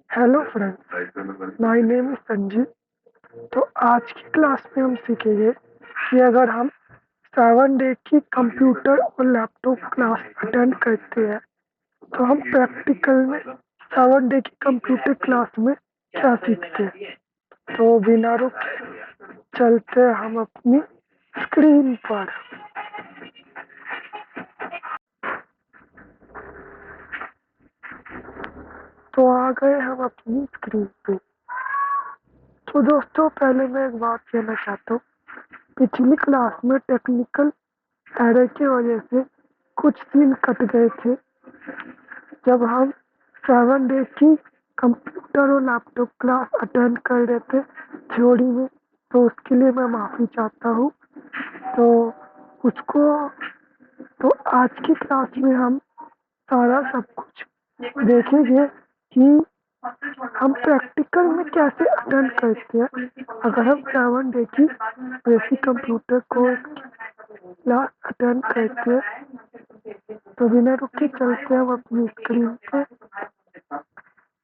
Hello friends, my name is Sanjeev. तो आज की क्लास में हम सीखेंगे कि अगर हम 7 डे की कंप्यूटर और लैपटॉप क्लास अटेंड करते हैं तो हम प्रैक्टिकल में 7 डे की कंप्यूटर क्लास में क्या सीखते हैं। तो बिना रुके चलते हैं हम अपनी स्क्रीन पर। तो आ गए हम अपनी स्क्रीन पे। तो दोस्तों, पहले मैं एक बात कहना चाहता हूँ। पिछली क्लास में टेक्निकल एरर की वजह से कुछ सीन कट गए थे जब हम 7 डे की कंप्यूटर और लैपटॉप क्लास अटेंड कर रहे थे थ्योरी में। तो उसके लिए मैं माफ़ी चाहता हूँ। तो उसको तो आज की क्लास में हम सारा सब कुछ देखेंगे कि हम प्रैक्टिकल में कैसे अटेंड करते हैं अगर हम 7 डे की basic computer course class attend करते हैं। तो बिना रुके चलते हैं हम अपनी स्क्रीन पे।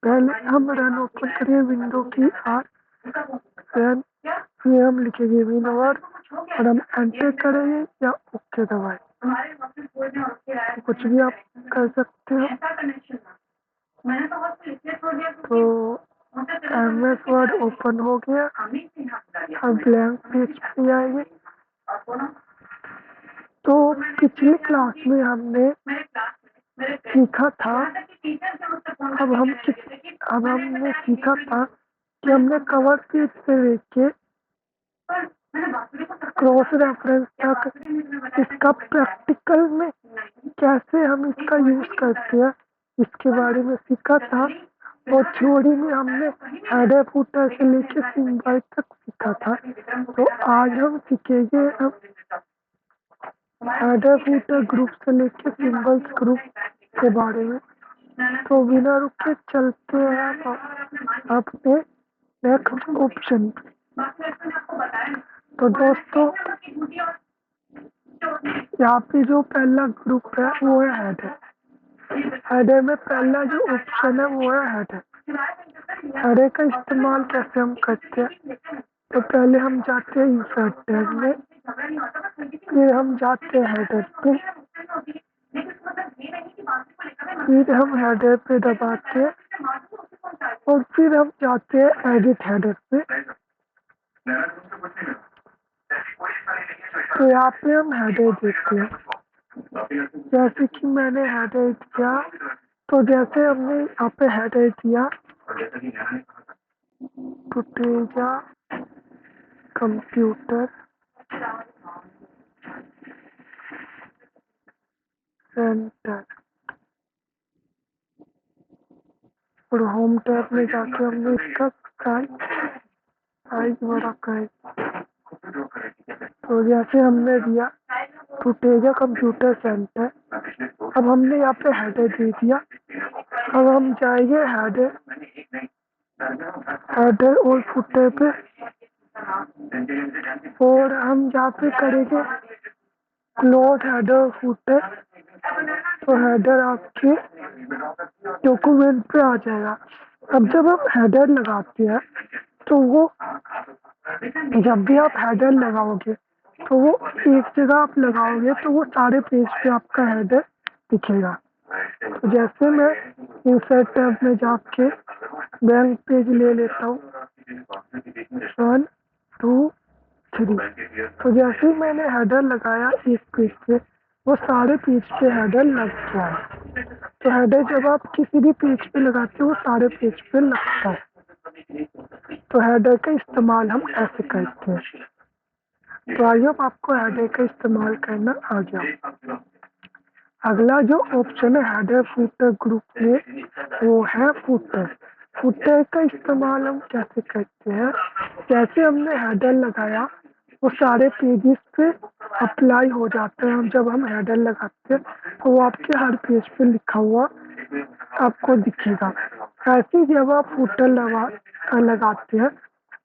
पहले हम रन ओपन करिए विंडो की आर रन, फिर हम लिखेंगे विनोवर और हम एंटर करेंगे या ओके दबाएं। कुछ भी आप कर सकते हो। तो एमएस वर्ड ओपन हो गया। हम ब्लैंक पेज पे आएंगे। तो पिछली क्लास में हमने सीखा था अब हमने सीखा था कि हमने कवर पेज से लेके क्रॉस रेफरेंस तक इसका प्रैक्टिकल में कैसे हम इसका यूज करते हैं इसके बारे में सीखा था। और थ्योरी में हमने हेडर फुटर से लेके सिंबल तक सीखा था। तो आज हम सीखेंगे हेडर फुटर ग्रुप से लेके सिंबल्स ग्रुप के बारे में। तो बिना रुके चलते हैं अपने नेक्स्ट ऑप्शन। तो दोस्तों, यहाँ पे जो पहला ग्रुप है वो है हेडर। हेडर में पहला जो ऑप्शन है वो है हेडर। हेडर का इस्तेमाल कैसे हम करते हैं। तो पहले हम जाते हैं इंसर्ट टैब में, फिर हम जाते हैं हेडर पे, फिर हम हेडर पे दबाते हैं और फिर हम जाते हैं एडिट हेडर पे। तो यहाँ पे हम हेडर देखते हैं। जैसे कि मैंने हेडर दिया, तो जैसे हमने यहाँ पे हेडर दिया फुटेजा कंप्यूटर सेंटर और होम टैब में जाके हमने इसका साइज बड़ा कर। तो जैसे हमने दिया फुटेजा कंप्यूटर सेंटर, अब हमने यहाँ पे हेडर दे दिया। अब हम जाएंगे हेडर और फुटर पे और हम यहाँ पे करेंगे क्लोज हेडर फुटर। तो हेडर आपके डॉक्यूमेंट पे आ जाएगा। अब जब आप हेडर लगाते हैं तो वो जब भी आप हेडर लगाओगे तो वो एक जगह आप लगाओगे तो वो सारे पेज पे आपका हेडर दिखेगा। तो जैसे मैं इंसर्ट टैब में जाके बैंक पेज ले लेता हूँ 1 2 3। तो जैसे ही मैंने हेडर लगाया एक पेज पे, वो सारे पेज पे हेडर लग गया है। तो हेडर जब आप किसी भी पेज पे लगाते हो वो सारे पेज पे लगता है। तो हेडर का इस्तेमाल हम ऐसे करते हैं। तो आइए अब आपको हेडर का इस्तेमाल करना आ गया। अगला जो ऑप्शन है हेडर फुटर ग्रुप में वो है फुटर। फुटर का इस्तेमाल हम कैसे करते हैं। जैसे हमने हेडर लगाया वो सारे पेजेस पे अप्लाई हो जाते हैं। जब हम हेडर लगाते हैं तो वो आपके हर पेज पे लिखा हुआ आपको दिखेगा। ऐसे जब आप फुटर लगाते हैं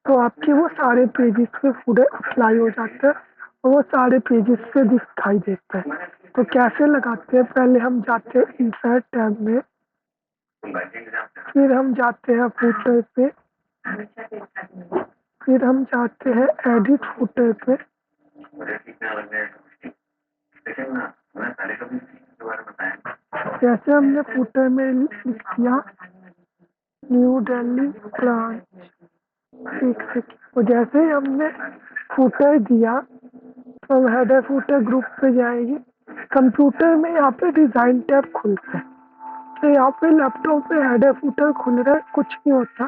तो आपके वो सारे पेजेस पे फुटर अप्लाई हो जाते हैं और वो सारे पेजेस पे दिखाई देते हैं। तो कैसे लगाते हैं, पहले हम जाते हैं इंसर्ट टैब में, फिर हम जाते हैं फुटर पे, फिर हम जाते हैं एडिट फुटर पे। जैसे हमने फुटर में लिख दिया न्यू दिल्ली ब्रांच, एक सेकेंड। और जैसे ही हमने फुटर दिया तो हम हेडर फुटर ग्रुप पे जाएंगे। कंप्यूटर में यहाँ पे डिज़ाइन टैब खुलता है, तो यहाँ पे लैपटॉप पे हेडर फुटर खुल रहा है, कुछ नहीं होता।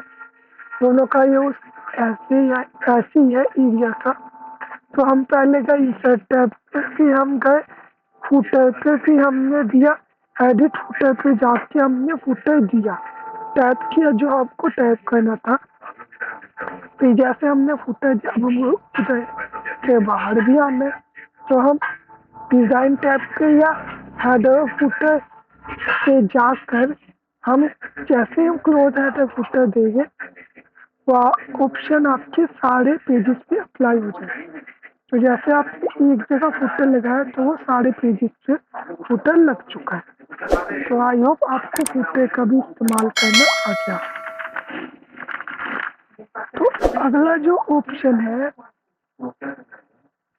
दोनों का यूज ऐसे ही है एरिया का। तो हम पहले गए इंसर्ट टैब पे, फिर हम गए फुटर पे, फिर हमने दिया एडिट फुटर पे, जाके हमने फुटर दिया, टैप किया जो आपको टैप करना था। फिर जैसे हमने फुटर दिया, अब हम उधर के बाहर भी आना है, तो हम डिज़ाइन टैब पे या हेडर फुटर पे जाकर हम जैसे हम क्लोज हेडर फुटर देंगे, वह ऑप्शन आपके सारे पेजेस पे अप्लाई हो जाए। तो जैसे आपने एक जगह फुटर लगाया तो वो सारे पेजेस पे फुटर लग चुका है। तो आई होप आपको फुटर का भी इस्तेमाल करना आ गया। तो अगला जो ऑप्शन है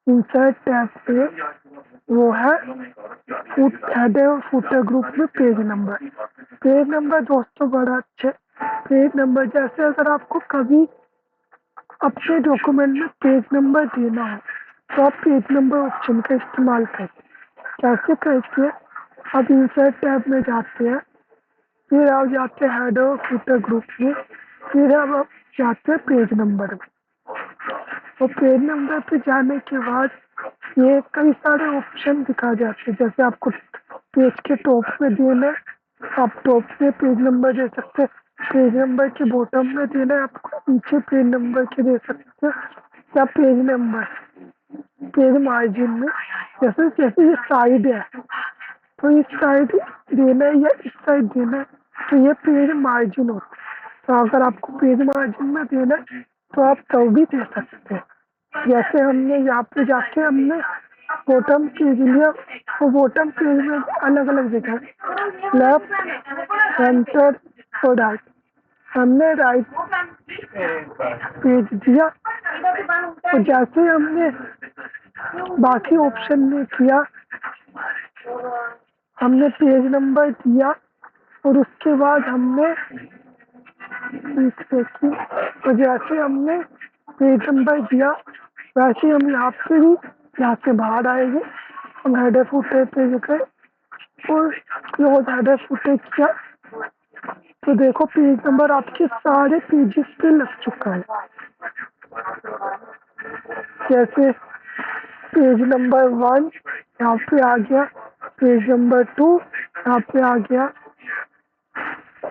इंसर्ट टैब पे, वो है हेडर और फुटर ग्रुप में पेज नंबर। पेज नंबर दोस्तों बड़ा अच्छा है। पेज नंबर जैसे अगर आपको कभी अपने डॉक्यूमेंट में पेज नंबर देना हो तो आप पेज नंबर ऑप्शन का इस्तेमाल करें। कैसे करते हैं? अब इंसर्ट टैब में जाते हैं, फिर आप जाते हैं हेडर और फुटर ग्रुप में, फिर अब आप जाते हैं पेज नंबर में। और पेज नंबर पे जाने के बाद ये कई सारे ऑप्शन दिखा जाते हैं। जैसे आपको पेज के टॉप में देना है, आप टॉप में पेज नंबर दे सकते हैं। पेज नंबर के बॉटम में देना है आपको, नीचे पेज नंबर के दे सकते हैं, या पेज नंबर पेज मार्जिन में। जैसे जैसे ये साइड है तो इस साइड देना है या इस साइड देना है, तो ये पेज मार्जिन होता है। तो अगर आपको पेज मार्जिन में देना है तो आप तो भी दे सकते हैं। जैसे हमने यहाँ पे जाके हमने बॉटम पेज लिया, तो बॉटम पेज में अलग अलग जगह लेफ्ट, सेंटर और राइट। हमने राइट पेज दिया, और जैसे हमने बाकी ऑप्शन में किया, हमने पेज नंबर दिया और उसके बाद हमने तो जैसे हमने पेज नंबर दिया वैसे हम यहाँ पे भी यहाँ से बाहर आएंगे। हम हेडर फुटर पे गए और क्लोज हेडर फुटर किया, तो देखो पेज नंबर आपके सारे पेजेस पे लग चुका है। जैसे पेज नंबर 1 यहाँ पे आ गया, पेज नंबर 2 यहाँ पे आ गया,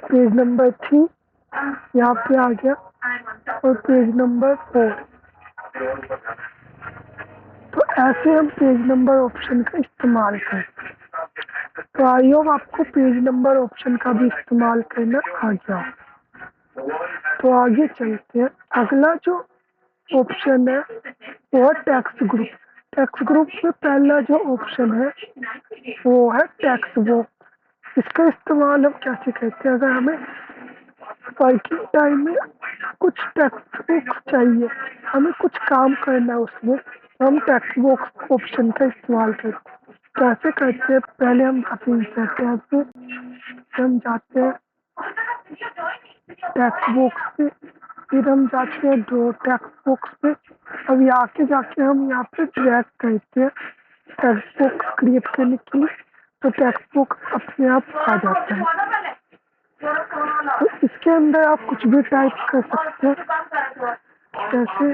पेज नंबर 3 यहाँ पे आ गया, और पेज नंबर 4। तो ऐसे हम पेज नंबर ऑप्शन का इस्तेमाल करते हैं। तो आई होप आपको पेज नंबर ऑप्शन का भी इस्तेमाल करना आ गया। तो आगे चलते हैं। अगला जो ऑप्शन है वो है टेक्स्ट ग्रुप। टेक्स्ट ग्रुप में पहला जो ऑप्शन है वो है टेक्स्ट बॉक्स। इसका इस्तेमाल हम कैसे करते हैं? अगर हमें वर्किंग टाइम में कुछ टेक्स्ट बुक्स चाहिए, हमें कुछ काम करना है उसमें, तो हम टेक्स्ट बॉक्स ऑप्शन का इस्तेमाल करते हैं। कैसे करते हैं? पहले हम जाते हैं इंसर्ट टैब पे, फिर हम जाते हैं टेक्स्ट बॉक्स पे, फिर हम जाते हैं ड्रॉ टेक्स्ट बॉक्स पे। अब यहाँ के जाके हम यहाँ पे ड्रैग करते हैं टेक्स्ट बॉक्स क्रिएट करने के लिए, तो टेक्स्ट बॉक्स अपने आप आ जाता है। तो इसके अंदर आप कुछ भी टाइप कर सकते हैं, जैसे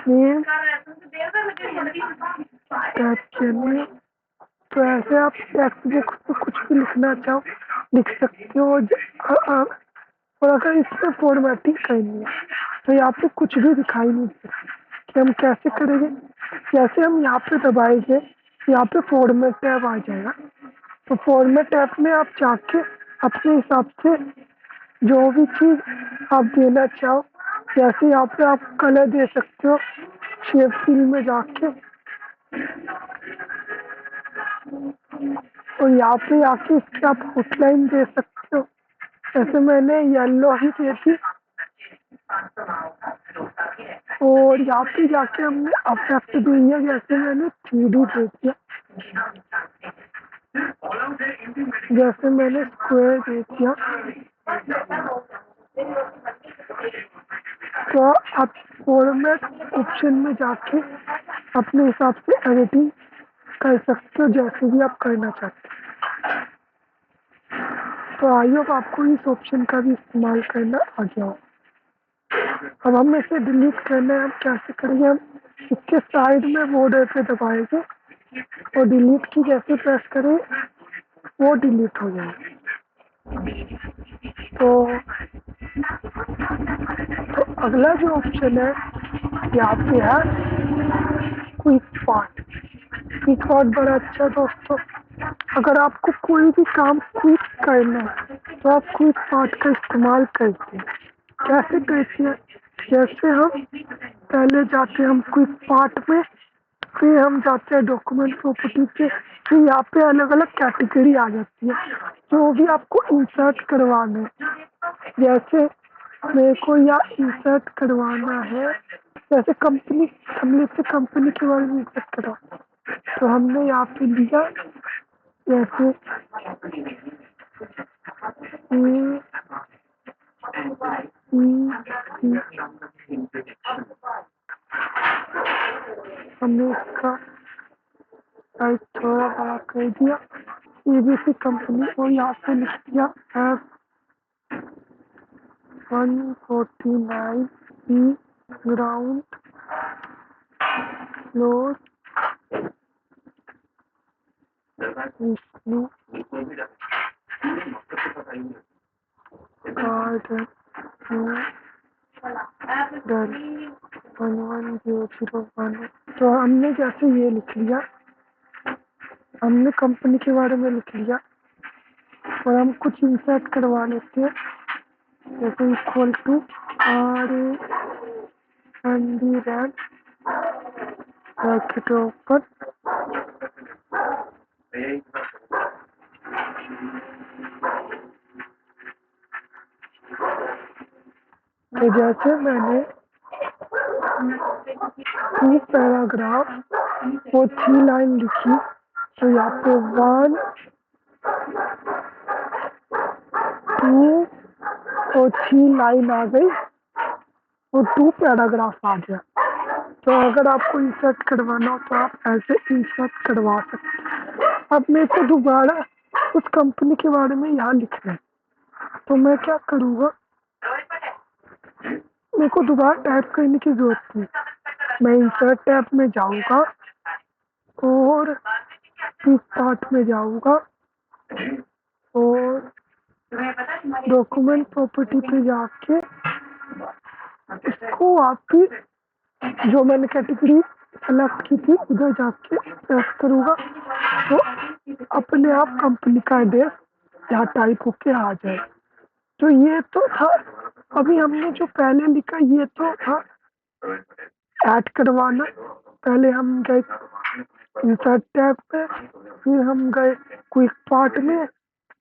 नेम टाइप करने। तो ऐसे आप टेक्स्ट बुक में कुछ भी लिखना चाहो लिख सकते हो। और अगर इसमें फॉर्मेटिंग करनी है तो यहाँ पे कुछ भी दिखाई नहीं देगा कि हम कैसे करेंगे। जैसे हम यहाँ पे दबाएंगे, यहाँ पे फॉर्मेट टैब आ जाएगा। तो फॉर्मेट टैब में आप जाके अपने हिसाब से जो भी चीज़ आप देना चाहो, जैसे यहाँ पे आप कलर दे सकते हो, शेप फिल में जाके, और यहाँ पे आके इसकी आप आउटलाइन दे सकते हो। जैसे मैंने येलो ही की थी और यहाँ पे जाके हमने अफेक्ट दिया, जैसे मैंने 3D दे दिया, जैसे मैंने स्क्वायर दे दिया। तो आप फॉर्मेट ऑप्शन में जाके अपने हिसाब से एडिटिंग कर सकते हो, जैसे भी आप करना चाहते हो। तो आई होप आपको इस ऑप्शन का भी इस्तेमाल करना आ गया हो। अब हम इसे डिलीट करना है, हम कैसे करेंगे, हम इसके साइड में बॉर्डर पे दबाएंगे और डिलीट की जैसे प्रेस करें वो डिलीट हो जाएगी। तो अगला जो ऑप्शन है यहाँ पे है क्विक पार्ट। क्विक पार्ट बड़ा अच्छा दोस्तों, अगर आपको कोई भी काम क्विक करना है तो आप क्विक पार्ट का इस्तेमाल करते हैं। कैसे करते हैं, जैसे हम पहले जाते हैं हम क्विक पार्ट में, फिर हम जाते हैं डॉक्यूमेंट प्रॉपर्टी पे, फिर यहाँ पे अलग अलग कैटेगरी आ जाती है जो भी आपको इंसर्ट करवाना है। जैसे मेरे को यहाँ इंसर्ट करवाना है, जैसे कंपनी, हमने से कंपनी के बारे में इंसर्ट करा, तो हमने यहाँ पे लिया जैसे हमने इसका साइज थोड़ा बड़ा कर दिया, एबीसी कंपनी, और यहाँ पे लिख दिया F149 ई ग्राउंड फ्लोर विष्णु गार्डन 11001। तो हमने जैसे ये लिख लिया, हमने कंपनी के बारे में लिख लिया और हम कुछ इंसर्ट करवा लेते हैं, जैसे equal to RAND bracket open, तो जैसे मैंने 2 पैराग्राफ और 3 लाइन लिखी, तो यहाँ पे 1 2 और 3 लाइन आ गई और 2 पैराग्राफ आ गया। तो अगर आपको इंसर्ट करवाना हो तो आप ऐसे इंसर्ट करवा सकते हैं। अब मेरे को दोबारा उस कंपनी के बारे में यहाँ लिखना है, तो मैं क्या करूँगा, मेरे को दोबारा टाइप करने की जरूरत नहीं, मैं इंसर्ट टैब में जाऊँगा और क्विक पार्ट में जाऊँगा और डॉक्यूमेंट प्रॉपर्टी पे जाके इसको आपकी जो मैंने कैटेगरी सेलेक्ट की थी उधर जाके प्रेस करूँगा, तो अपने आप कंपनी का एड्रेस यहाँ टाइप होके आ जाए। तो ये तो था, अभी हमने जो पहले लिखा ये तो था ऐड करवाना। पहले हम गए इंसर्ट टैब पे, फिर हम गए क्विक पार्ट में,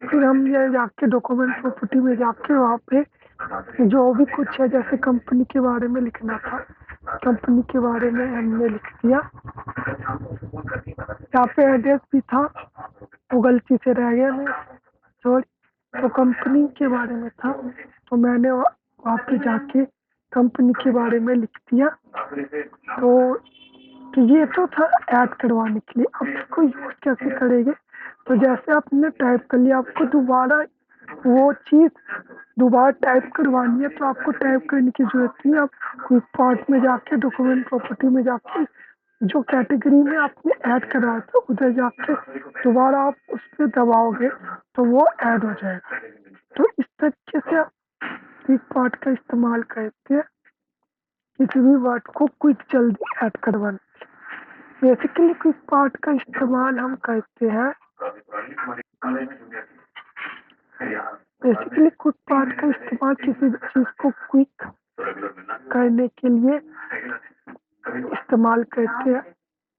फिर हम ये जाके डॉक्यूमेंट प्रॉपर्टी में जाके वहाँ पे जो भी कुछ है, जैसे कंपनी के बारे में लिखना था, कंपनी के बारे में हमने लिख दिया। यहाँ पे एड्रेस भी था, वो गलती से रह गया मैं, सॉरी। तो कंपनी के बारे में था, तो मैंने वहाँ पे जाके कंपनी के बारे में लिख दिया। तो ये तो था ऐड करवाने के लिए। अब इसको यूज कैसे करेंगे, तो जैसे आपने टाइप कर लिया, आपको दोबारा वो चीज़ दोबारा टाइप करवानी है तो आपको टाइप करने की जरूरत नहीं। आप क्विक पार्ट में जाके डॉक्यूमेंट प्रॉपर्टी में जाके जो कैटेगरी में आपने ऐड करवाया था उधर जाके दोबारा आप उस पर दबाओगे तो वो ऐड हो जाएगा। तो इस तरीके से आप क्विक पार्ट का इस्तेमाल करते हैं किसी भी वर्ड को क्विक जल्दी ऐड करवाने। बेसिकली क्विक पार्ट का इस्तेमाल हम करते हैं, बेसिकली क्विक पार्ट का इस्तेमाल किसी भी चीज़ को क्विक करने के लिए इस्तेमाल करते हैं।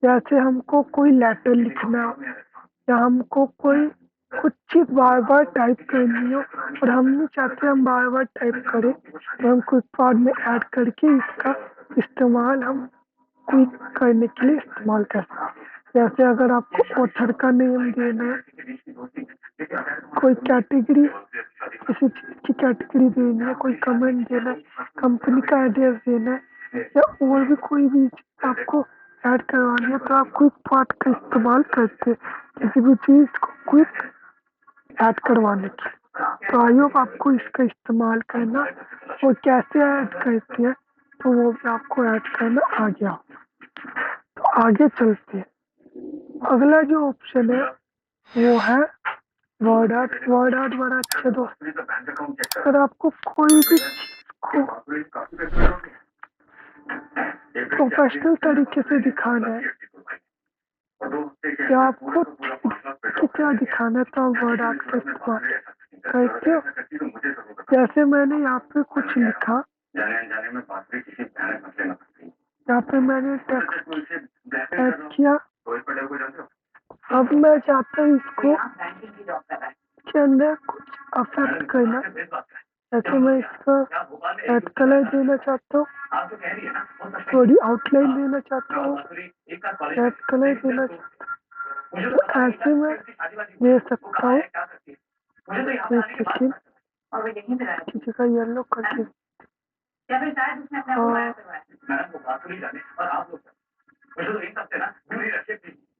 जैसे हमको कोई लेटर लिखना या हमको कोई कुछ चीज़ बार-बार टाइप करनी हो और हम नहीं चाहते हम बार-बार टाइप करें, तो हम क्विक में ऐड करके इसका इस्तेमाल हम क्विक करने के लिए इस्तेमाल कर सकते हैं। जैसे अगर आपको ऑथर का नेम देना है, कोई कैटेगरी किसी चीज़ की कैटेगरी देनी है, कोई कमेंट देना है, कंपनी का एड्रेस देना है या और भी कोई भी चीज़ आपको ऐड करवानी है तो आप क्विक पार्ट का इस्तेमाल करते हैं किसी भी चीज़ को क्विक ऐड करवाने की। तो आई होप आपको इसका इस्तेमाल करना और कैसे ऐड करते हैं तो वो भी आपको ऐड करना आ गया। तो आगे चलते हैं। अगला जो ऑप्शन है वो है वर्ड आर्ट। वर्ड आर्ट बड़ा अच्छा दोस्त। अगर आपको कोई भी चीज को प्रोफेशनल तरीके से दिखाना है या आपको क्या दिखाना है तो आप वर्ड आर्ट का इस्तेमाल करते हो। जैसे मैंने यहाँ पे कुछ लिखा, यहाँ पे मैंने टेक्स्ट टाइप किया। अब मैं चाहता हूँ इसको के अंदर कुछ अफेक्ट करना। जैसे मैं इसका रेड कलर देना चाहता हूँ, थोड़ी आउटलाइन देना चाहता हूँ, रेड कलर देना चाहता हूँ, तो ऐसे में दे सकता हूँ। एक सेकेंड की जगह येलो कर दे।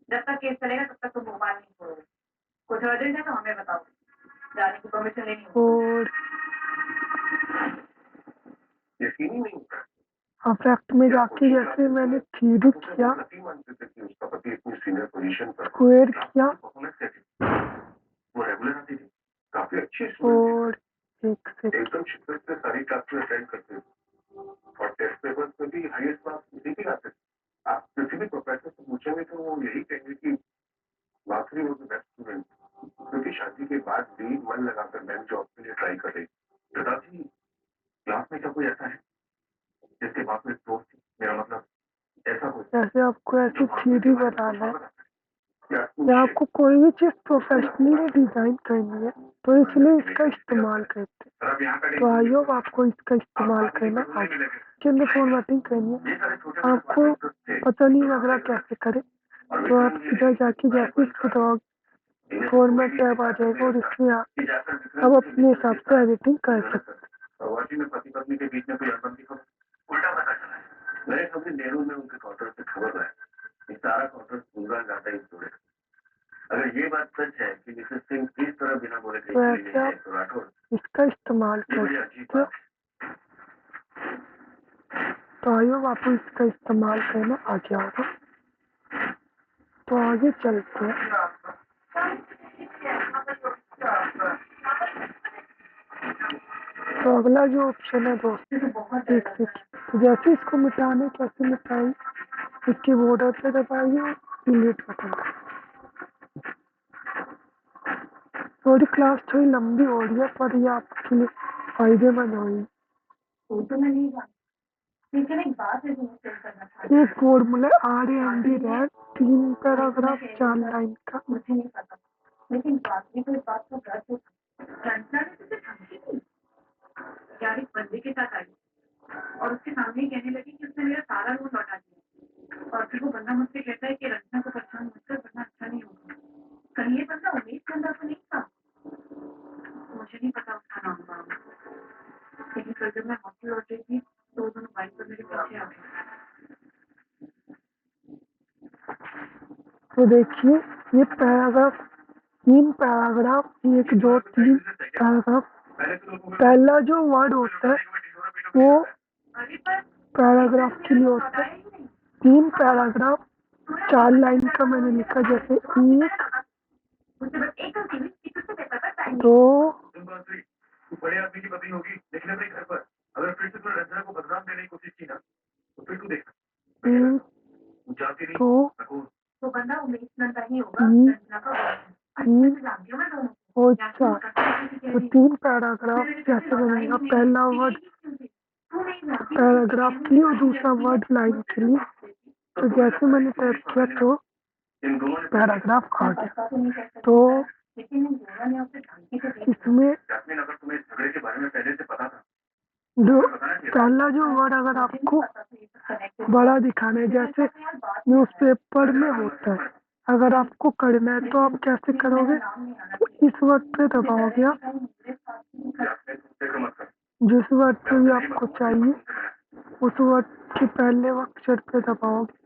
जब तक केस चलेगा तब तक तुम मोबाइल नहीं छोड़ोगे। कुछ अर्जेंट है तो हमें बताओ, जाने की परमिशन लेनी और अफेक्ट में जाके जैसे मैंने थ्री किया, स्क्वायर किया और एक सेकेंड और टेस्ट पेपर में भी हाईएस्ट मार्क्स उसी के आते हैं। आप किसी भी प्रोफेसर से पूछेंगे तो वो यही कहेंगे कि माथुरी वॉज द बेस्ट स्टूडेंट, क्योंकि शादी के बाद भी मन लगाकर बैंक जॉब के लिए ट्राई कर रही। दादाजी क्लास में क्या कोई ऐसा है जिसके पास में दोस्त थी? मेरा मतलब ऐसा कोई। जैसे आपको ऐसी थ्री बनाना है या आपको कोई भी चीज़ प्रोफेशनली डिज़ाइन करनी है तो इसलिए इसका इस्तेमाल करते हैं। तो आई होप आपको इसका इस्तेमाल करना आगे के अंदर फॉर्मेटिंग करनी है। आपको पता नहीं लग रहा कैसे करें तो आप इधर जाके जैसे इसको दबाओगे फॉर्मेट टैब आ जाएगा और इसमें आप अपने हिसाब से एडिटिंग कर सकते हैं। प्रवासी में पति पत्नी के बीच में कोई अनबन को उल्टा पता चला है। नए कभी नेहरू में उनके क्वार्टर से खबर है कि सारा क्वार्टर पूरा जाता ही जोड़े। अगर ये बात सच है कि मिसेस सिंह किस तरह बिना बोले तो राठौर इसका इस्तेमाल कर सकते हो। तो आई होप आपको इसका इस्तेमाल करना आ गया होगा। तो आगे चलते हैं। तो अगला जो ऑप्शन है दोस्त एक से तो जैसे इसको मिटाने कैसे मिटाएं, इसके बॉर्डर पे दबाइए और डिलीट बटन। थोड़ी क्लास थोड़ी लंबी हो रही है पर ये आपके लिए फायदेमंद होगी। ये formula RAND red 3 paragraph 4 line का। मुझे नहीं पता, लेकिन बात भी तो इस बात को डर तो रंजना ने तुझे धमकी दी यार, एक बंदे के साथ आई और उसके सामने ही कहने लगी कि उसने मेरा सारा लोन लौटा दिया और फिर वो बंदा मुझसे कहता है कि रंजना को परेशान मत कर वरना अच्छा नहीं होगा। कहीं ये बंदा उमेश बंदा तो नहीं था? मुझे नहीं पता उसका नाम था, लेकिन कल जब मैं हॉस्टल लौट रही थी तो दोनों बाइक पर मेरे पीछे आ गए। तो देखिए ये पैराग्राफ 3 पैराग्राफ 1 2 3 पैराग्राफ। पहला जो वर्ड होता है वो पैराग्राफ के लिए होता है। 3 पैराग्राफ 4 लाइन का मैंने लिखा, जैसे 1 2 बड़े आदमी की पत्नी होगी लेकिन अपने घर पर अगर फिर से तूने रंजना को बदनाम देने की कोशिश की ना तो फिर तू देख 3 जाती नहीं 2 तो बंदा उमेश नंदा ही होगा 3 रंजना का और 4। तो 3 पैराग्राफ कैसे बनेगा, पहला वर्ड पैराग्राफ के लिए और दूसरा वर्ड लाइन के लिए। तो जैसे मैंने टाइप किया तो पैराग्राफ आ गया। तो पापा ने उसे धमकी तो दी। इसमें जैस्मिन, अगर तुम्हें इस झगड़े के बारे में पहले से पता था, जो पहला जो वर्ड अगर आपको बड़ा दिखाना है, जैसे न्यूज़पेपर में होता है, अगर आपको करना है तो आप कैसे करोगे? तो इस वर्ड पे दबाओगे आप, जैस्मिन तुमसे मत कर। जिस वर्ड पे भी आपको चाहिए उस वर्ड के पहले अक्षर पे दबाओगे।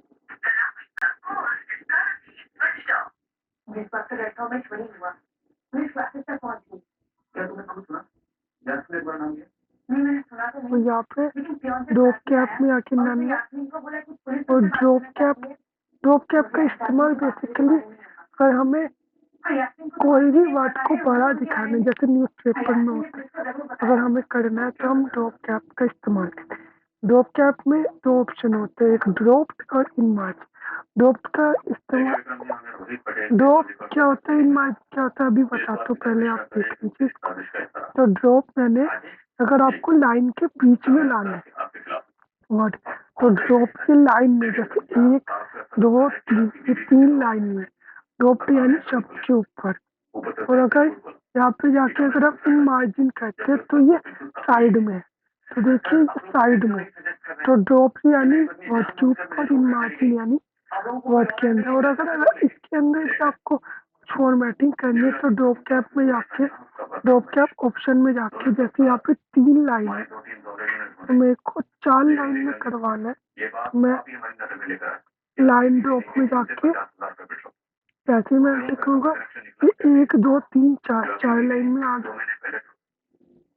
जिस बात से बैठा हूँ मैं वही हुआ। मैं क्लासेस तक पहुंच गई। क्या तुमने कुछ सुना? जैस्मिन एक बार नाम लिया? नहीं, मैंने सुना तो तो नहीं। यहाँ पे लेकिन प्योर से ड्रॉप साथ में कैप में आया आके और नाम उसने लिया। यास्मीन को बोला कि पुलिस और से बात करना चाहिए। ड्रॉप कैप का इस्तेमाल बेसिकली अगर हमें और यास्मीन को कोई भी वर्ड को बड़ा दिखाना है, जैसे न्यूज़पेपर में होता है, अगर हमें करना है तो हम ड्रॉप कैप का इस्तेमाल करते हैं। ड्रॉप कैप में दो ऑप्शन होते हैं, एक ड्रॉप्ड और इनमार्ज। ड्रॉप्ड का इस्तेमाल, ड्रॉप क्या होता है, इनमार्ज क्या होता है, अभी बताता हूँ, पहले आप देख लीजिए। तो ड्रॉप यानी अगर आपको लाइन के बीच में लाना है वर्ड, तो ड्रॉप की लाइन में, जैसे 1 2 3 ये 3 लाइन में ड्रॉप यानी शब्द के ऊपर। और अगर यहाँ पे जाके अगर आप इन मार्जिन करते हैं तो ये साइड में है, तो देखिए साइड में। तो ड्रॉप यानी वर्ड के ऊपर, इन मार्जिन यानी वर्ड के अंदर। और अगर इसके अंदर से आपको फॉर्मेटिंग करनी है तो ड्रॉप कैप ऑप्शन में जाके, जैसे यहाँ पे 3 लाइन है तो मेरे को 4 लाइन में करवाना है, मैं लाइन ड्रॉप में जाके जैसे मैं लिखूंगा कि 1 2 3 4 लाइन में आ गया।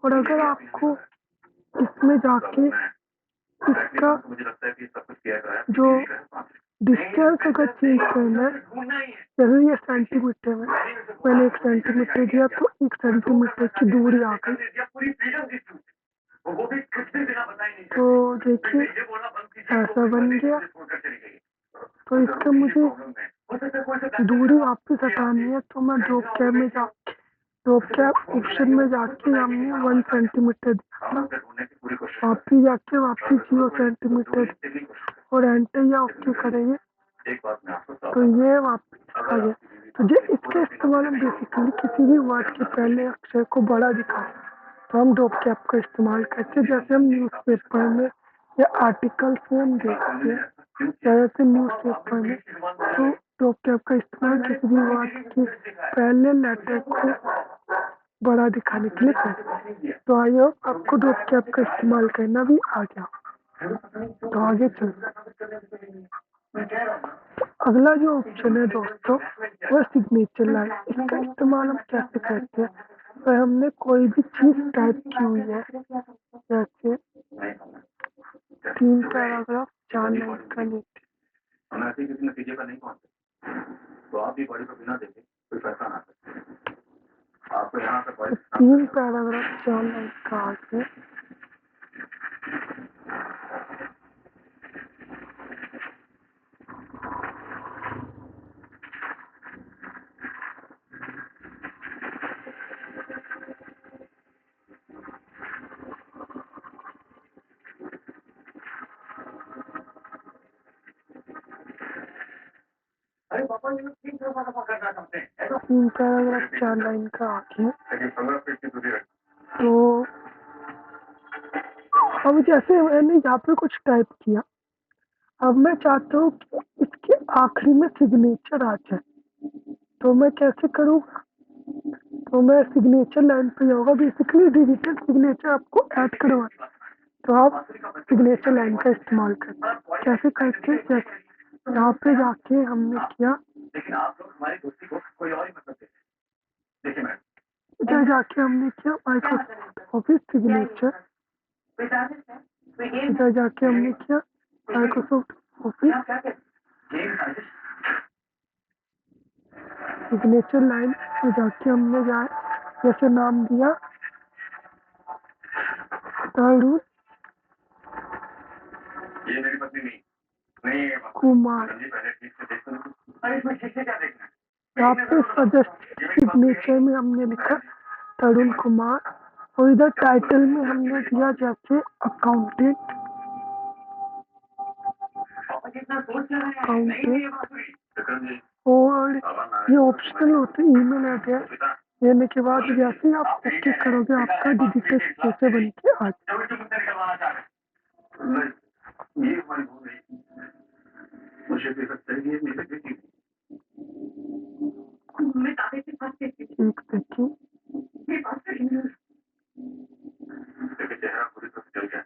और अगर आपको इसमें जाके इसका जो डिस्टेंस अगर चेंज करना है, जैसे ये सेंटीमीटर में, मैंने 1 सेंटीमीटर दिया तो 1 सेंटीमीटर की दूरी आ गई। तो देखिए ऐसा बन गया। तो इसका मुझे दूरी वापस हटानी है तो मैं ड्रॉप कैप ऑप्शन में जाके हमने 1 सेंटीमीटर दिया था, वापस जाके वापस 0 सेंटीमीटर और एंटर या ओके करेंगे तो ये वापस आ गया। तो ये इसके इस्तेमाल हम बेसिकली किसी भी वर्ड के पहले अक्षर को बड़ा दिखाएं तो हम ड्रॉप कैप का इस्तेमाल करते हैं, जैसे हम न्यूज़पेपर में या आर्टिकल्स में हम देखते हैं, ज़्यादातर न्यूज़पेपर में तो ड्रॉप कैप का इस्तेमाल किसी भी वर्ड के पहले लेटर को बड़ा दिखाने के लिए करते हैं। तो आई होप आपको ड्रॉप कैप का इस्तेमाल करना भी आ गया। तो आगे चलते, अगला जो ऑप्शन है दोस्तों वह सिग्नेचर लाइन। इसका इस्तेमाल हम कैसे करते हैं? तो हमने कोई भी चीज टाइप की हुई है, जैसे 3 पैराग्राफ 4 लाइन का नीचे, हम ऐसे किसी नतीजे पर नहीं पहुंचे तो आप भी बॉडी को बिना देखे कोई फैसला ना सकते। आपको यहाँ पर 3 पैराग्राफ 4 लाइन का आगे अरे पापा ये 3 करना चाहते हैं। 3 पैराग्राफ 4 लाइन का आगे। लेकिन 15 फीट की दूरी रख। तो अब जैसे मैंने यहाँ पे कुछ टाइप किया, अब मैं चाहता हूँ कि इसके आखिरी में सिग्नेचर आ जाए, तो मैं कैसे करूँगा? तो मैं सिग्नेचर लाइन पे जाऊँगा। बेसिकली डिजिटल सिग्नेचर आपको ऐड करवाना, तो आप सिग्नेचर लाइन का इस्तेमाल करें। कैसे करते हैं? जैसे यहाँ पे जाके हमने किया, लेकिन आप लोग हमारी दोस्ती को कोई और ही मतलब देते हैं। देखिए मैम, इधर जाके हमने किया माइक्रोसॉफ्ट ऑफिस सिग्नेचर, इधर जाके हमने किया माइक्रोसॉफ्ट ऑफिस सिग्नेचर लाइन में जाके हमने जैसे नाम दिया तरुण ये मेरी पत्नी नहीं है कुमार। पहले ठीक से देख लो। अरे इसमें ठीक से क्या देखना है? यहाँ पे सजेस्ट सिग्नेचर में हमने लिखा तरुण कुमार और इधर टाइटल में हमने दिया जैसे अकाउंटेंट। और ये ऑप्शनल होते ईमेल एड्रेस लेने के बाद जैसे ही आप ओके करोगे आपका डिजिटल सिग्नेचर बन के आ जाएगा। ये हमारी भूल नहीं, मुझे भी लगता है ये मेरे बेटी मैं दादी के पास से एक सेकेंड, ये बात सही नहीं है। लेकिन चेहरा पूरी तरह से जल गया,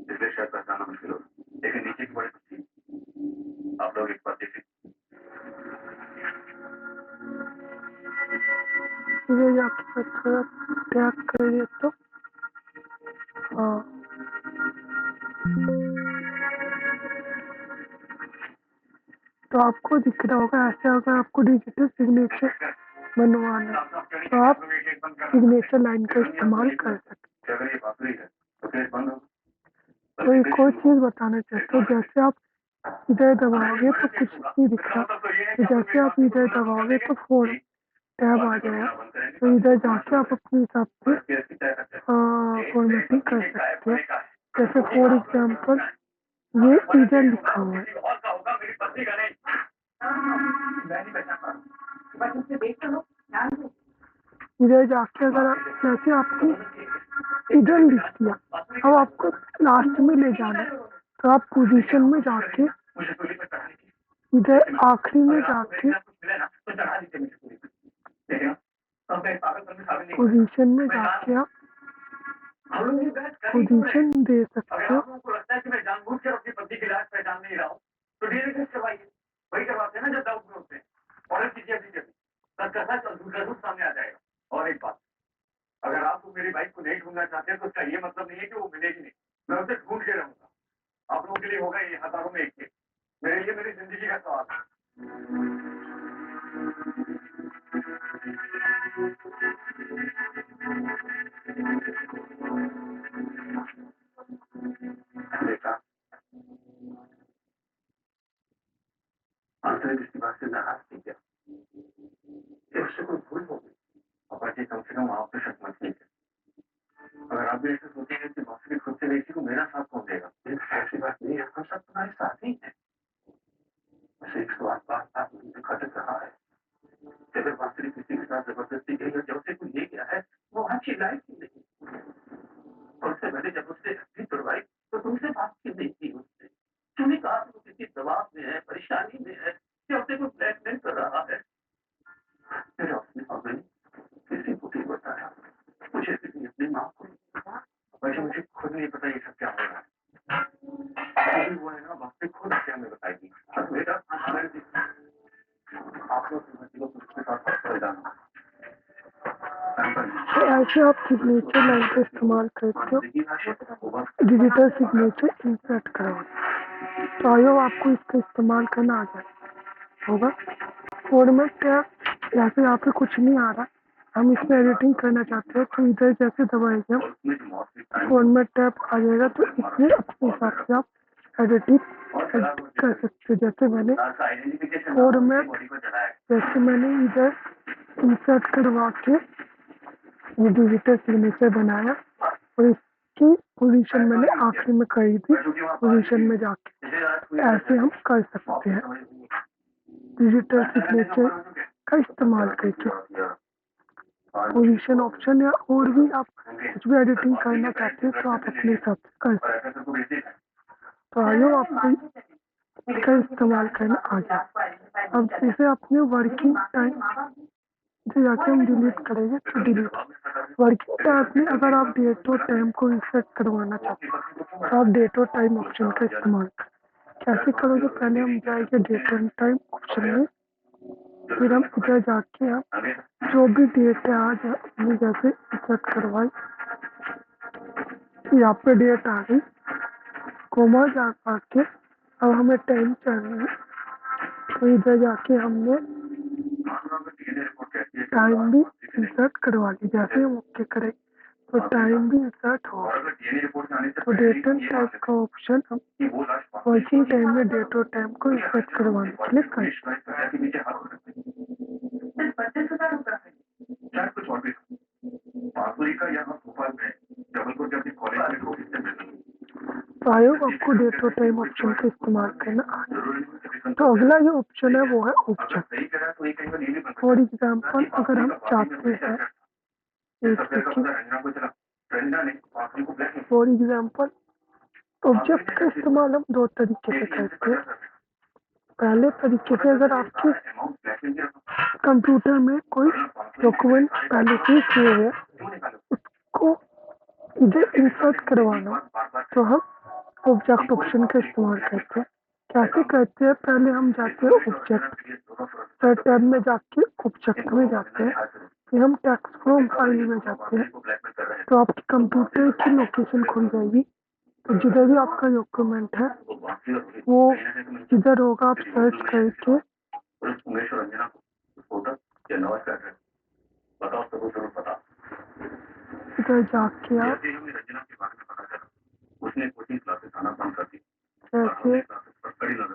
इसलिए शायद पहचानना मुश्किल होगा, लेकिन नीचे की बड़ी कुछ आप लोग एक बार देखिए। ये आपका थोड़ा टैग करिए तो हाँ, तो आपको दिख रहा होगा ऐसे। अगर आपको डिजिटल सिग्नेचर बनवाना है तो आप सिग्नेचर लाइन का इस्तेमाल कर सकते अगर ये बात है तो केस बंद होगा। हैं। तो एक और चीज़ बताना चाहते हैं, जैसे आप इधर दबाओगे तो कुछ नहीं दिख रहा, तो जैसे आप इधर दबाओगे तो फोन टैब आ जाएगा, तो इधर जाके आप अपने हिसाब से फॉर्मेटिंग कर सकते हैं। जैसे फॉर एग्जाम्पल ये इधर लिखा हुआ है, बस उसे देख लो, ध्यान दो। इधर जाके अगर आप जैसे आपने इधर लिख दिया, अब आपको लास्ट में ले जाना है, तो आप पोजीशन में जाके इधर आखिरी में जाके पोजीशन में जाके आप पोजीशन दे सकते हो। आपको लगता है कि मैं जानबूझकर अपनी पत्नी की लाश पहचान नहीं रहा हूँ, तो डीएनए टेस्ट करवाइए, वही करवाते हैं ना जो डाउट में होते हैं, और एक चीजें अपनी जगह, सच का सच और झूठ का झूठ सामने आ जाएगा। और एक बात, अगर आप मेरी वाइफ को नहीं ढूंढना चाहते हैं तो उसका ये मतलब नहीं है कि वो मिलेगी नहीं, मैं उसे ढूंढ के रहूंगा। आप लोगों के लिए होगा ये हजारों में एक केस, मेरे लिए मेरी जिंदगी का सवाल है। देखा, आंतरिक इसी बात से नाराज थी क्या? ये उससे कोई भूल हो गई। पापा जी कम से कम आप पे शक मत कीजिए। अगर आप भी ऐसे सोचेंगे कि बाकी खुद से नहीं को मेरा साथ कौन देगा? ये ऐसी बात नहीं है, हम सब तुम्हारे साथ ही हैं। वैसे एक सवाल बात मुझे खटक रहा है, अगर बाकी किसी के साथ जबरदस्ती गई और जब से कोई ये गया है, वो आपकी लाइफ की नहीं। और उससे मैंने जब उससे हड्डी तोड़वाई तो तुमसे बात क्यों नहीं की उससे? तुमने कहा कि वो किसी दबाव में है, परेशानी में है, या उसे कोई ब्लैकमेल कर रहा है। फिर उसने हमें किसी को भी बताया, मुझे किसी अपनी माँ को। वैसे मुझे खुद नहीं पता ये सब क्या हो रहा है। अभी वो है ना, वक्त खुद क्या हमें बताएगी। अब मेरा आप लोग उसके साथ पड़ जाना। तो ऐसे आप सिग्नेचर लाइन का इस्तेमाल करके डिजिटल सिग्नेचर इंसर्ट करोगे। तो आयो आपको इसका इस्तेमाल करना आ जाए होगा। फॉर्मेट टैब जैसे यहाँ पे कुछ नहीं आ रहा, हम इसमें एडिटिंग करना चाहते हैं तो इधर जैसे दबाएंगे हम फॉर्मेट टैब आ जाएगा, तो इसमें अपने हिसाब से आप एडिटिंग कर सकते हो। जैसे मैंने फॉर्मेट जैसे मैंने इधर इंसर्ट करवा के ये डिजिटल सिग्नेचर बनाया और इसकी पोजीशन मैंने आखिरी में करी थी, पोजीशन में जाके ऐसे हम कर सकते हैं डिजिटल सिग्नेचर का इस्तेमाल करके। पोजीशन ऑप्शन या और भी आप कुछ भी एडिटिंग करना चाहते हैं तो आप अपने हिसाब से कर सकते हैं। तो आइए आपको इसका इस्तेमाल करना आ जाए। अब इसे अपने वर्किंग टाइम से जाके हम डिलीट करेंगे, तो डिलीट वर्किंग टाइम में अगर आप डेट और टाइम को इंसर्ट करवाना चाहते हैं तो आप डेट और टाइम ऑप्शन का इस्तेमाल करें। कैसे करोगे, पहले हम जाएंगे डेट एंड टाइम ऑप्शन में, फिर हम इधर जाके हम जो भी डेट है आज हमने जैसे इंसर्ट करवाई, यहाँ पे डेट आ गई, कोमा जाके अब हमें टाइम चाहिए, तो इधर जाके हमने टाइम भी इंसर्ट करवा ली। जैसे हम ओके करें तो टाइम भी इंसर्ट होगा। तो डेट एंड टाइम का ऑप्शन हम वर्किंग टाइम में डेट और टाइम को इंसर्ट करवाने के लिए करें। कुछ और भी बांसुरी का यहाँ भोपाल में जबलपुर के अपने कॉलेज में कोविड से मिला। तो आयोग आपको डेट और टाइम ऑप्शन का इस्तेमाल करना आ जाए। तो अगला जो ऑप्शन है वो है ऑप्शन। फॉर एग्जाम्पल अगर हम चाहते हैं, एक सेकेंड, फॉर एग्जाम्पल ऑब्जेक्ट का इस्तेमाल हम दो तरीके से करते हैं। पहले तरीके से अगर आपके कंप्यूटर में कोई डॉक्यूमेंट पहले से किए हुए उसको इधर इंसर्ट करवाना, तो हम ऑब्जेक्ट ऑप्शन का इस्तेमाल करते हैं। कैसे करते हैं, पहले हम जाते हैं ऑब्जेक्ट टैब में, जाके ऑब्जेक्ट में जाते हैं, फिर हम टेक्स्ट फ्रॉम फाइल में जाते हैं, तो आपके कंप्यूटर की लोकेशन खुल जाएगी। तो जिधर भी आपका डॉक्यूमेंट है वो जिधर होगा आप सर्च करके इधर जाके आप जैसे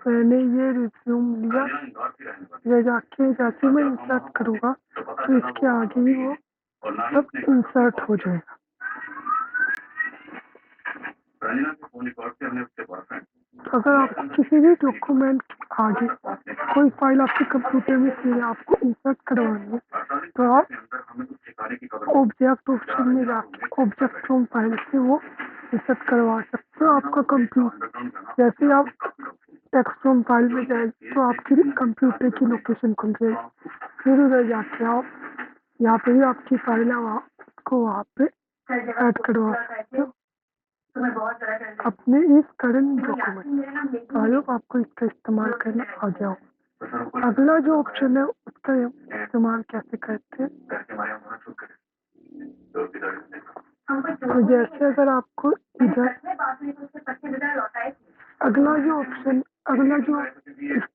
मैंने ये रिज्यूम लिया, इधर जाके जैसे मैं इंसर्ट करूँगा तो इसके आगे ही वो सब इंसर्ट हो जाएगा। अगर आपको किसी भी डॉक्यूमेंट के आगे कोई फाइल आपके कंप्यूटर में चाहिए, आपको इंसर्ट करवानी है, तो आप ऑब्जेक्ट ऑप्शन में जाके ऑब्जेक्ट फ्रॉम फाइल से वो इंसर्ट करवा सकते हो। आपका कंप्यूटर जैसे आप टेक्स्ट फ्रॉम फाइल में जाएगी तो आपकी कंप्यूटर की लोकेशन खुल जाएगी, फिर उधर जाके आप यहाँ पे भी आपकी फाइल है उसको वहाँ पे ऐड करवा सकते हो अपने इस करंट डॉक्यूमेंट। आई होप आपको इसका इस्तेमाल करना आ गया हो। अगला जो ऑप्शन है उसका इस्तेमाल कैसे करते हैं, तो जैसे अगर आपको इधर अगला जो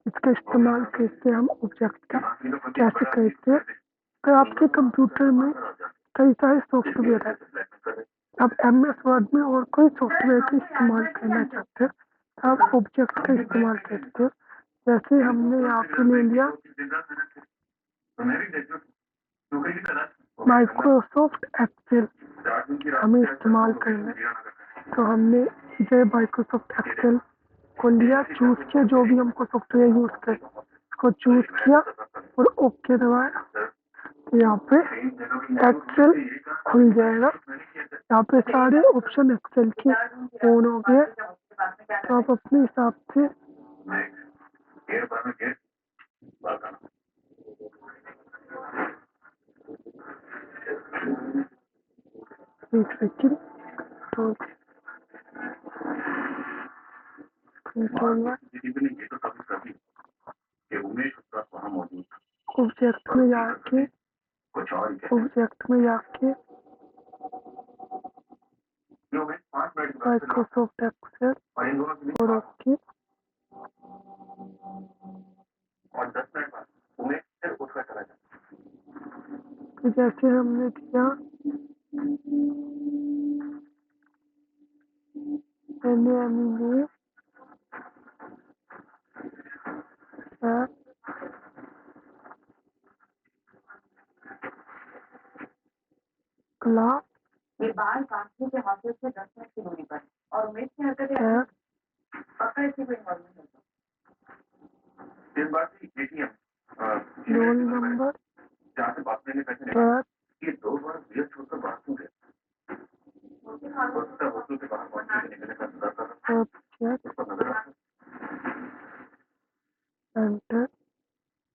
इसका इस्तेमाल करते हैं हम ऑब्जेक्ट का कैसे करते हैं, तो आपके कंप्यूटर में कई सारे सॉफ्टवेयर है। आप MS वर्ड में और कोई सॉफ्टवेयर का इस्तेमाल करना चाहते हैं तो आप ऑब्जेक्ट का इस्तेमाल करते हो। जैसे हमने यहाँ पे ले लिया माइक्रोसॉफ्ट एक्सेल हमें इस्तेमाल करना है, तो हमने इधर माइक्रोसॉफ्ट एक्सेल को लिया, चूज किया, जो भी हमको सॉफ्टवेयर यूज कर उसको चूज किया और ओके दबाया। यहाँ पे एक्सेल खुल जाएगा, यहाँ पे सारे ऑप्शन एक्सेल के ऑन हो गए, तो आप अपने हिसाब से एक सेकेंड तो ऑब्जेक्ट में जाके माइक्रोसॉफ्ट एक्सेल और ओके, तो जैसे हमने दिया मैंने क्लास ये बाल काटने के हाथों से 10 मिनट की दूरी पर और उमेश की हरकतें पक्का इसी को इन्वॉल्व होता है। रोल नंबर ये 2 बार बियर छोड़कर बाहर क्यों गए? होटल के बाहर पहुंचने के निकलने का इंतजार कर रहा था। एंटर,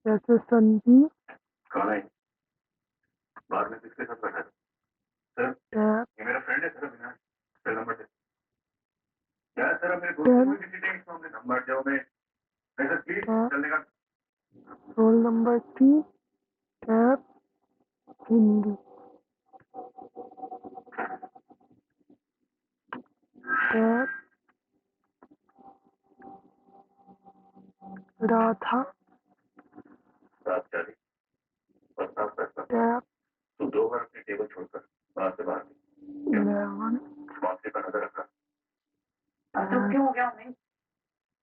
जैसे संदीप कौन है? बाहर में किसके साथ बैठा है? सर, ये मेरा फ्रेंड है सर, अविनाश। सर नंबर दे। क्या सर, अब मेरे दोस्त को भी किसी टेक्स्ट में नंबर जाओ मैं सर प्लीज चलने का। Roll number 3 tab Hindi, tab Radha, 7:40 और 7:55 टैब तो 2 बार अपनी टेबल छोड़कर बाहर से बाहर 11 मौके पर नजर रखा। तो क्यों हो गया उमेश?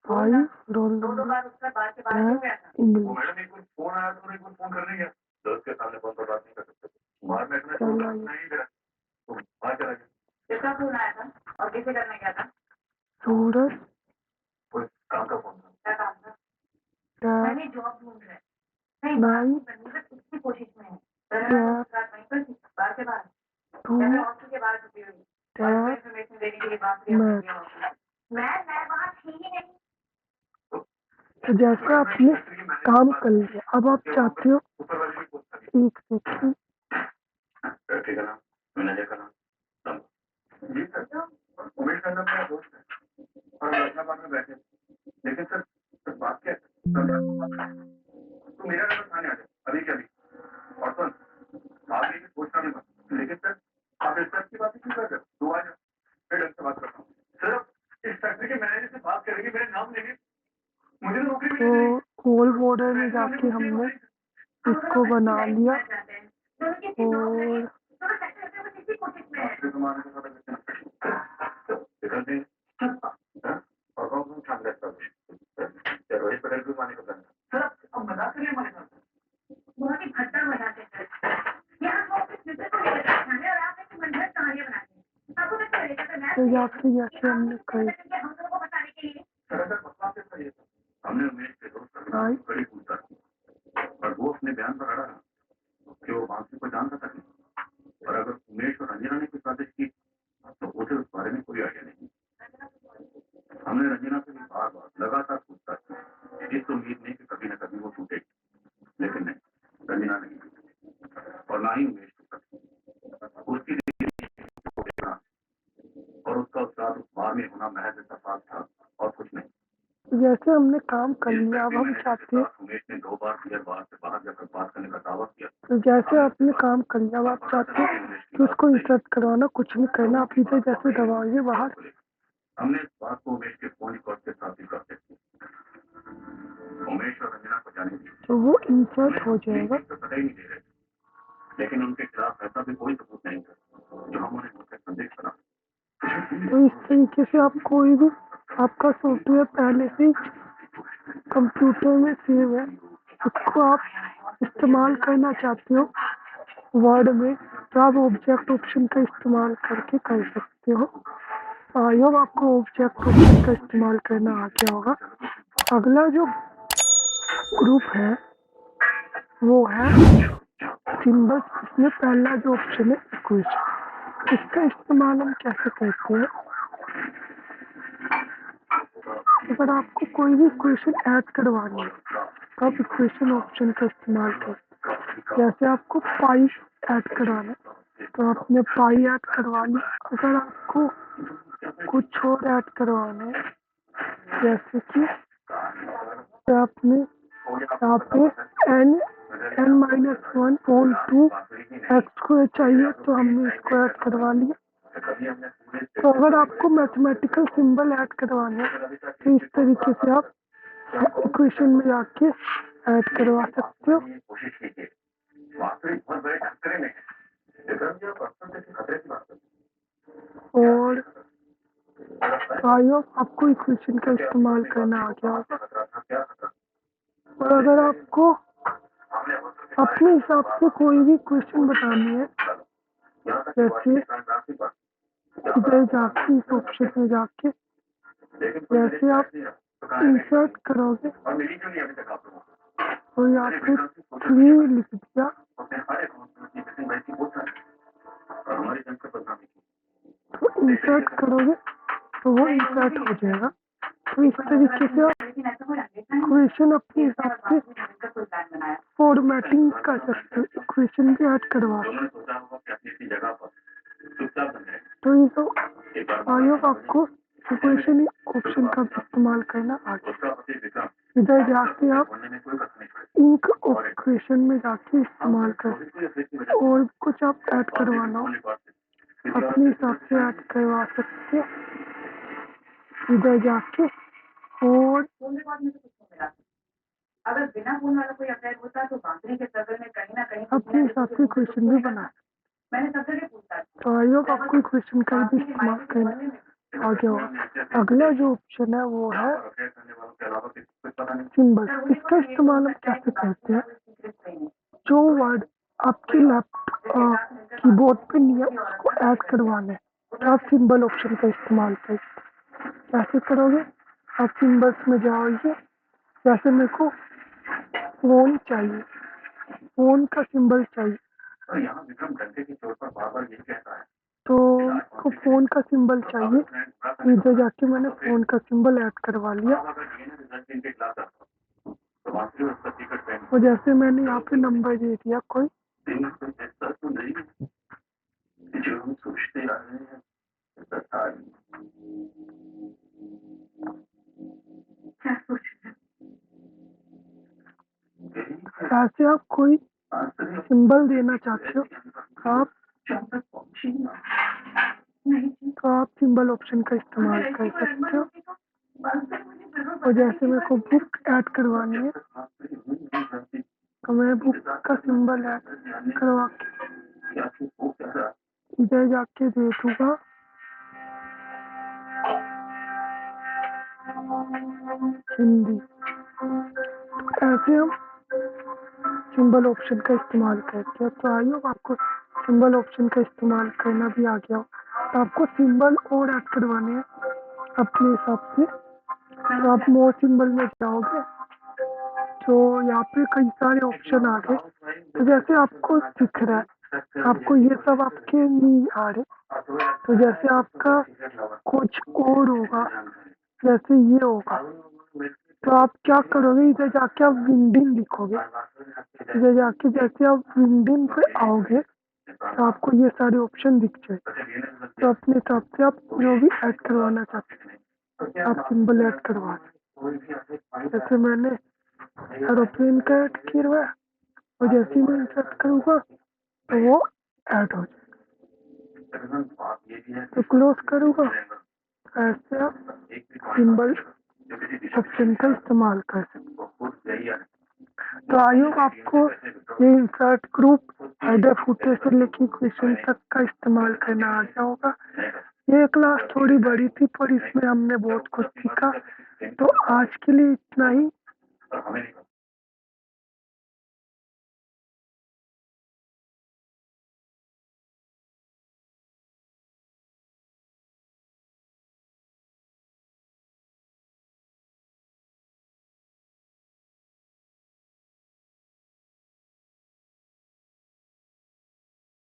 5 रोल दो नंबर बार उसका बाहर के बाहर क्यों गया था? इंग्लिश। वो मैडम एक बार फोन आया तो एक बार फोन करने गया, दोस्त के सामने फोन पर बात नहीं कर सकते, बाहर बैठना नहीं करा तो बाहर चला गया। किसका फोन आया था और किसे करने गया था? सूरज, कोई काम का फोन था। क्या काम था? टैब मैंने जॉब ढूंढ रहा है। नहीं, 9 मुझे मैं हॉस्टल के बाहर छुपी हुई और इन्फॉर्मेशन देने के लिए बात करी मैं वहाँ थी ही नहीं। तो जैसे आपने काम कर लिया, अब आप चाहते हो एक सेकंड, जी सर, उमेश सर मेरा दोस्त है और हैदराबाद में बैठे, लेकिन सर बात क्या है, तो मेरा नंबर थाने आ जाए अभी के अभी, और सर आगे भी पूछना भी मत, लेकिन सर आप इस तरह की बातें क्यों कर रहे हो? दो आज मैं ढंग से बात करता हूँ सर, इस फैक्ट्री के मैनेजर से बात करेंगे, मेरे नाम लेंगे, मुझे तो नौकरी तो मिलेगी। कोल बॉर्डर में जाके हमने इसको बना लिया और रोहित पटेल भी माने का सर, अब मजाक करिए हमारे साथ। बहुत ही भद्दा मजाक है सर। यहाँ वो अपने फ्यूचर को लेकर परेशान है और आप ऐसी मनगढ़ंत कहानियां बनाते हैं। आपको कैसे लगेगा सर? मैं तो जाके जैसे हमने कर हम सबको बताने के लिए सर बकवास करिए, हमने उमेश के दोस्त अभिलाष को कड़ी पूछताछ की, और वो अपने बयान पर अड़ा रहा कि वो बांसुरी को जानता तक नहीं, और अगर उमेश और रंजना ने कोई साजिश की तो उसे उस बारे में कोई आइडिया नहीं। हमने रंजना से भी बार बार लगातार पूछताछ की, इस उम्मीद में कि कभी न कभी वो टूटेगी, लेकिन नहीं, रंजना नहीं टूटी और ना ही उमेश टूटा। उसकी देखना और उसका उस रात उस बार में होना महज इत्तेफाक था और कुछ नहीं। जैसे हमने काम कर लिया, अब हम चाहते हैं, उमेश ने 2 बार क्लियर बार से बाहर जाकर बात करने का दावा किया। तो जैसे आपने काम कर लिया, अब आप चाहते हैं कि उसको इंसर्ट करवाना, कुछ नहीं करना, आप इधर जैसे दबाइए बाहर, हमने इस बात को उमेश के फोन कॉल के साथ ही करते थे। उमेश और रंजना को जाने दी, तो वो इंसर्ट हो जाएगा। तो पता ही नहीं दे रहे, लेकिन उनके खिलाफ ऐसा भी कोई सबूत नहीं था जो हम उन्हें मुझसे संदेश बना। तो इस तरीके से आप कोई भी, आपका सॉफ्टवेयर पहले से कंप्यूटर में सेव है, उसको आप इस्तेमाल करना चाहते हो वर्ड में, तो आप ऑब्जेक्ट ऑप्शन का इस्तेमाल करके कर सकते हो। आई होप आपको ऑब्जेक्ट ऑप्शन का इस्तेमाल करना आ गया होगा। अगला जो ग्रुप है वो है सिंबल्स। इसमें पहला जो ऑप्शन है इक्वेशन, इसका इस्तेमाल हम कैसे करते हैं? अगर आपको कोई भी इक्वेशन ऐड करवानी है तो आप इक्वेशन ऑप्शन का इस्तेमाल करें। जैसे आपको पाई ऐड कराना है तो आपने पाई ऐड करवा ली। अगर आपको कुछ और ऐड करवाना है, जैसे कि आपने यहाँ पे n-1/2 x² चाहिए तो हमने इसको ऐड करवा लिया। तो अगर आपको मैथमेटिकल सिंबल ऐड करवाना है तो इस तरीके से आप इक्वेशन में जाके ऐड करवा सकते हो। और आई होप आपको इक्वेशन का इस्तेमाल करना आ गया होगा। और अगर आपको अपने हिसाब से कोई भी क्वेश्चन बतानी है, जैसे इधर जाके इस ऑप्शन में जाके जैसे आप इंसर्ट करोगे तो यहाँ पे 3 लिख दिया, तो इंसर्ट करोगे तो वो इंसर्ट हो जाएगा। तो इस तरीके से आप इक्वेशन अपने हिसाब से फॉर्मेटिंग कर सकते हो, इक्वेशन भी ऐड करवा सकते हो। तो ये तो आई होप आपको इक्वेशन ऑप्शन का इस्तेमाल करना आ गया। इधर जाके आप इंक ऑफ इक्वेशन में जाके इस्तेमाल कर सकते हो। और कुछ आप ऐड करवाना हो अपने हिसाब से ऐड करवा सकते हो इधर जाके। और फोन के बाद मुझे कुछ नहीं मिला। अगर बिना फोन वाला कोई अफेयर होता तो बांसुरी के सर्कल में कहीं ना कहीं अपने हिसाब से क्वेश्चन भी बना। मैंने सब जगह पूछा। तो आई होप आपको क्वेश्चन का भी इस्तेमाल करना आ गया होगा। अगला जो ऑप्शन है वो है सिंबल। इसका इस्तेमाल हम कैसे करते हैं? जो वर्ड आपके लैपटॉप कीबोर्ड पे नहीं है उसको ऐड करवाना है तो आप सिंबल ऑप्शन का इस्तेमाल करें। कैसे करोगे? आप सिंबल्स में जाओगे, जैसे मेरे को फोन चाहिए, फोन का सिंबल चाहिए, यहाँ विक्रम डंडे की चोट पर बार बार यही कहता है सिंबल चाहिए, इधर जाके मैंने फ़ोन का सिंबल ऐड करवा लिया। और जैसे मैंने यहाँ पे नंबर दे दिया कोई, जो हम सोचते आ रहे हैं क्या सोच रहे हैं? ऐसे आप कोई सिंबल देना चाहते हो आप, नहीं जी, तो आप सिंबल ऑप्शन का इस्तेमाल कर सकते हो। और जैसे मेरे को बुक ऐड करवानी है, तो मैं बुक का सिंबल ऐड करवा के इधर जाके दे दूंगा हिंदी। ऐसे हम सिंबल ऑप्शन का इस्तेमाल करते हैं। तो आई होप आपको सिंबल ऑप्शन का इस्तेमाल करना भी आ गया हो। तो आपको सिंबल और ऐड करवाने हैं अपने हिसाब से। तो आप मोर सिंबल में जाओगे तो यहाँ पे कई सारे ऑप्शन आ गए। तो जैसे आपको दिख रहा है, आपको ये सब आपके नहीं आ रहे, तो जैसे आपका कुछ और होगा, जैसे ये होगा, तो आप क्या करोगे, इधर जाके आप विंडिंग लिखोगे। इधर जाके जैसे आप विंडिंग पे आओगे तो आपको ये सारे ऑप्शन दिख जाए। तो अपने हिसाब से आप जो भी ऐड करवाना चाहते हैं आप सिंबल ऐड करवा दें। जैसे मैंने एरोप्लेन का ऐड किया हुआ है, और जैसे ही मैं इंसर्ट करूँगा तो वो ऐड हो जाएगा। तो क्लोज करूँगा, ऐसे आप सिंबल ऑप्शन का इस्तेमाल कर सकते हैं। तो आई होप आपको ये इंसर्ट ग्रुप हेडर फुटर से लेके क्वेश्चन तक का इस्तेमाल करना आ गया होगा। ये क्लास थोड़ी बड़ी थी पर इसमें हमने बहुत कुछ सीखा। तो आज के लिए इतना ही।